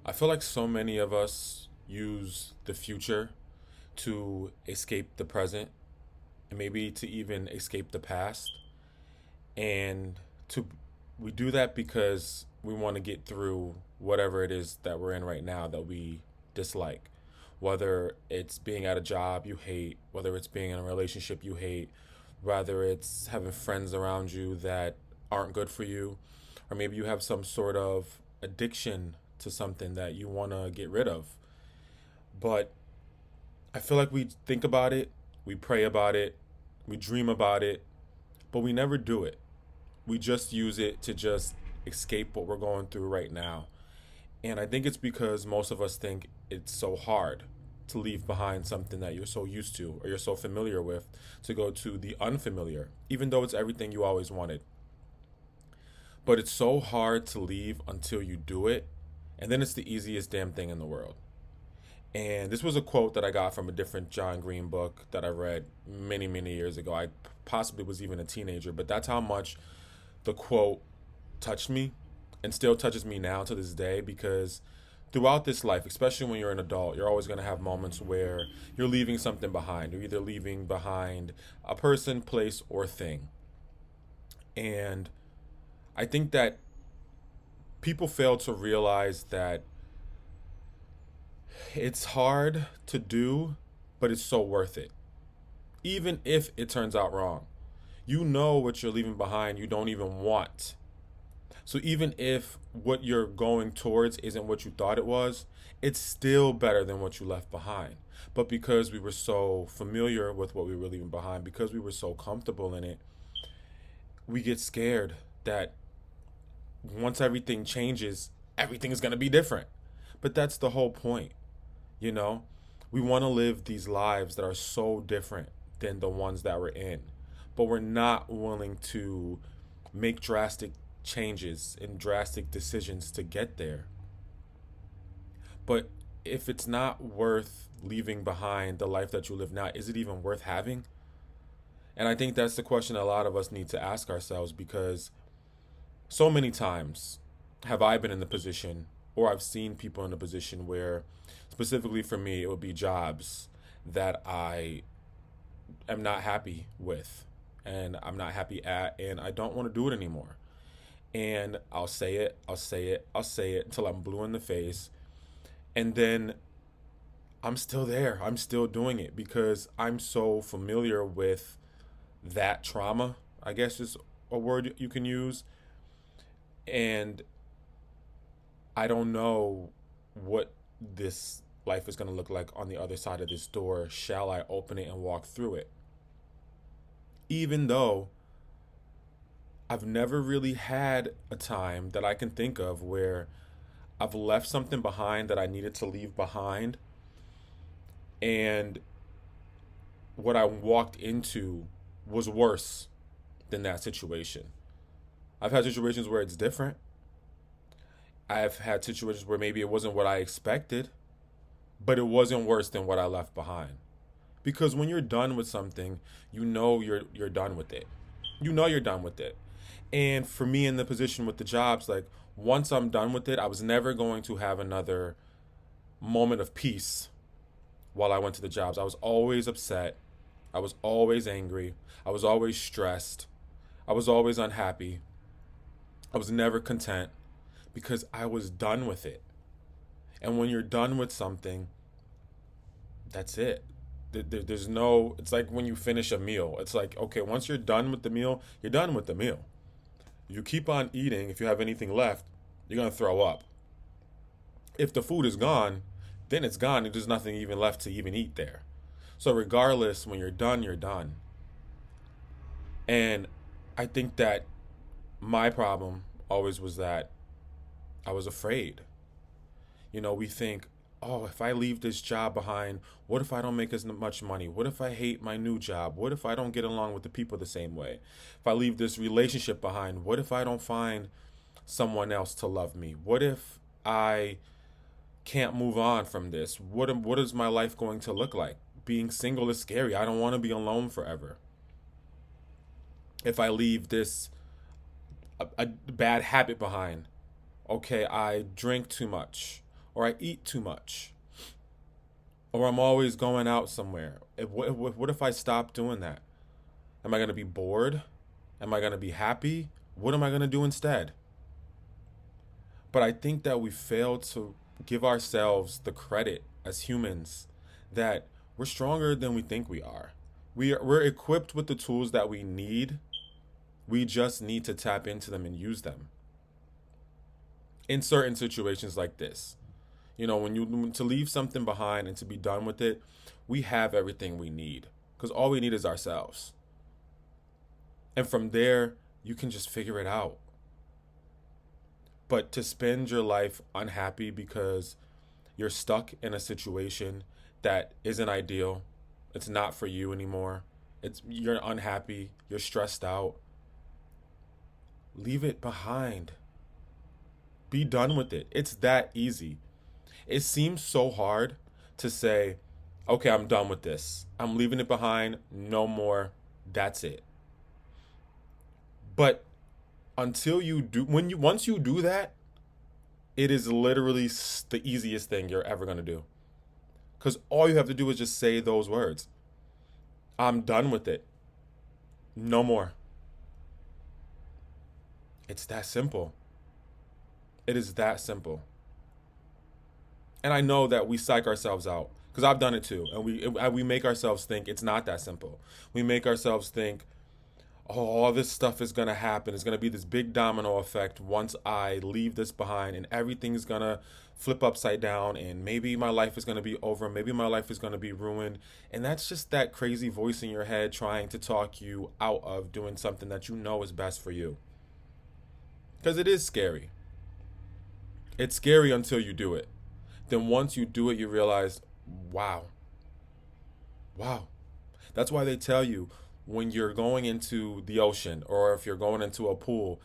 I feel like so many of us use the future to escape the present and maybe to even escape the past. And to we do that because we want to get through whatever it is that we're in right now that we dislike. Whether it's being at a job you hate, whether it's being in a relationship you hate, whether it's having friends around you that aren't good for you, or maybe you have some sort of addiction to something that you want to get rid of. But I feel like we think about it, we pray about it, we dream about it, but we never do it. We just use it to just escape what we're going through right now. And I think it's because most of us think it's so hard to leave behind something that you're so used to or you're so familiar with to go to the unfamiliar, even though it's everything you always wanted. But it's so hard to leave until you do it. And then it's the easiest damn thing in the world. And this was a quote that I got from a different John Green book that I read many, many years ago. I possibly was even a teenager, but that's how much the quote touched me and still touches me now to this day because throughout this life, especially when you're an adult, you're always going to have moments where you're leaving something behind. You're either leaving behind a person, place, or thing. And I think that people fail to realize that it's hard to do, but it's so worth it. Even if it turns out wrong, you know what you're leaving behind, you don't even want. So even if what you're going towards isn't what you thought it was, it's still better than what you left behind. But because we were so familiar with what we were leaving behind, because we were so comfortable in it, we get scared that once everything changes, everything is going to be different. But that's the whole point, you know? We want to live these lives that are so different than the ones that we're in, but we're not willing to make drastic changes and drastic decisions to get there. But if it's not worth leaving behind the life that you live now, is it even worth having? And I think that's the question a lot of us need to ask ourselves because so many times have I been in the position, or I've seen people in the position where, specifically for me, it would be jobs that I am not happy with and I'm not happy at, and I don't want to do it anymore. And I'll say it, I'll say it, I'll say it until I'm blue in the face. And then I'm still there. I'm still doing it because I'm so familiar with that trauma, I guess is a word you can use. And I don't know what this life is going to look like on the other side of this door. Shall I open it and walk through it? Even though I've never really had a time that I can think of where I've left something behind that I needed to leave behind, and what I walked into was worse than that situation. I've had situations where it's different. I've had situations where maybe it wasn't what I expected, but it wasn't worse than what I left behind. Because when you're done with something, you know you're done with it. You know you're done with it. And for me in the position with the jobs, like once I'm done with it, I was never going to have another moment of peace while I went to the jobs. I was always upset. I was always angry. I was always stressed. I was always unhappy. I was never content because I was done with it. And when you're done with something, that's it. There's no, it's like when you finish a meal. It's like, okay, once you're done with the meal, you're done with the meal. You keep on eating. If you have anything left, you're going to throw up. If the food is gone, then it's gone and there's nothing even left to even eat there. So regardless, when you're done, you're done. And I think that my problem always was that I was afraid. We think, oh, if I leave this job behind, what if I don't make as much money? What if I hate my new job? What if I don't get along with the people the same way? If I leave this relationship behind, what if I don't find someone else to love me? What if I can't move on from this? What is my life going to look like? Being single is scary. I don't want to be alone forever. If I leave this a bad habit behind, okay, I drink too much, or I eat too much, or I'm always going out somewhere. What if I stop doing that? Am I going to be bored? Am I going to be happy? What am I going to do instead? But I think that we fail to give ourselves the credit as humans that we're stronger than we think we are. We're equipped with the tools that we need. We just need to tap into them and use them in certain situations like this. You know, to leave something behind and to be done with it, we have everything we need because all we need is ourselves. And from there, you can just figure it out. But to spend your life unhappy because you're stuck in a situation that isn't ideal, it's not for you anymore. You're unhappy, you're stressed out. Leave it behind. Be done with it. It's that easy. It seems so hard to say, okay, I'm done with this. I'm leaving it behind. No more. That's it. But until you do, once you do that, it is literally the easiest thing you're ever going to do. Because all you have to do is just say those words. I'm done with it. No more. It's that simple. It is that simple. And I know that we psych ourselves out because I've done it too. And we make ourselves think it's not that simple. We make ourselves think, oh, all this stuff is going to happen. It's going to be this big domino effect once I leave this behind, and everything's going to flip upside down, and maybe my life is going to be over. Maybe my life is going to be ruined. And that's just that crazy voice in your head trying to talk you out of doing something that you know is best for you. Because it is scary. It's scary until you do it. Then once you do it, you realize, wow. That's why they tell you, when you're going into the ocean or if you're going into a pool,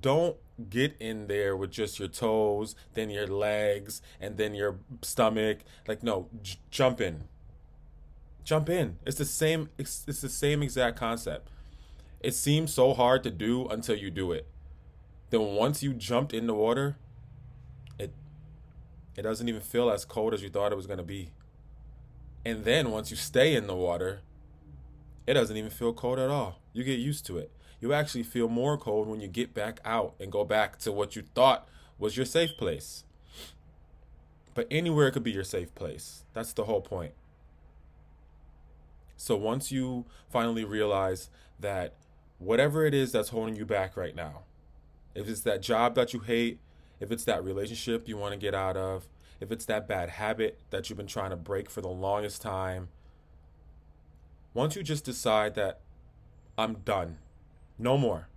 don't get in there with just your toes, then your legs, and then your stomach. Like, no, jump in. Jump in. It's the same exact concept. It seems so hard to do until you do it. Then once you jumped in the water, it doesn't even feel as cold as you thought it was going to be. And then once you stay in the water, it doesn't even feel cold at all. You get used to it. You actually feel more cold when you get back out and go back to what you thought was your safe place. But anywhere could be your safe place. That's the whole point. So once you finally realize that whatever it is that's holding you back right now, if it's that job that you hate, if it's that relationship you want to get out of, if it's that bad habit that you've been trying to break for the longest time, once you just decide that I'm done, no more.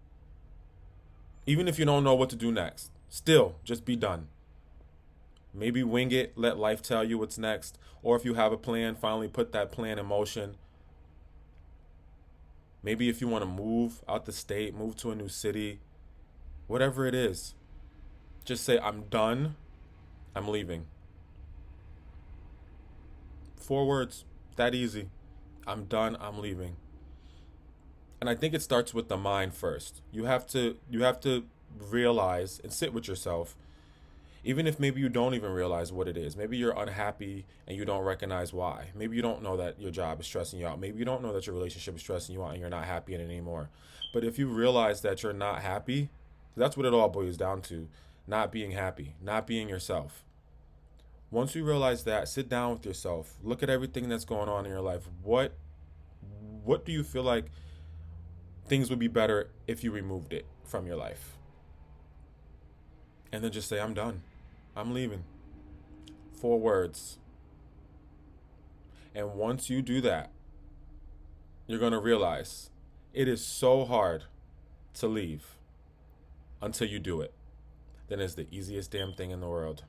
Even if you don't know what to do next, still just be done. Maybe wing it, let life tell you what's next. Or if you have a plan, finally put that plan in motion. Maybe if you want to move out the state, move to a new city, whatever it is, just say, I'm done, I'm leaving. 4 words, that easy. I'm done, I'm leaving. And I think it starts with the mind first. You have to realize and sit with yourself, even if maybe you don't even realize what it is. Maybe you're unhappy and you don't recognize why. Maybe you don't know that your job is stressing you out. Maybe you don't know that your relationship is stressing you out and you're not happy in it anymore. But if you realize that you're not happy, that's what it all boils down to. Not being happy, not being yourself. Once you realize that, sit down with yourself. Look at everything that's going on in your life. What do you feel like things would be better if you removed it from your life? And then just say, I'm done. I'm leaving. 4 words. And once you do that, you're going to realize it is so hard to leave until you do it. Then it's the easiest damn thing in the world.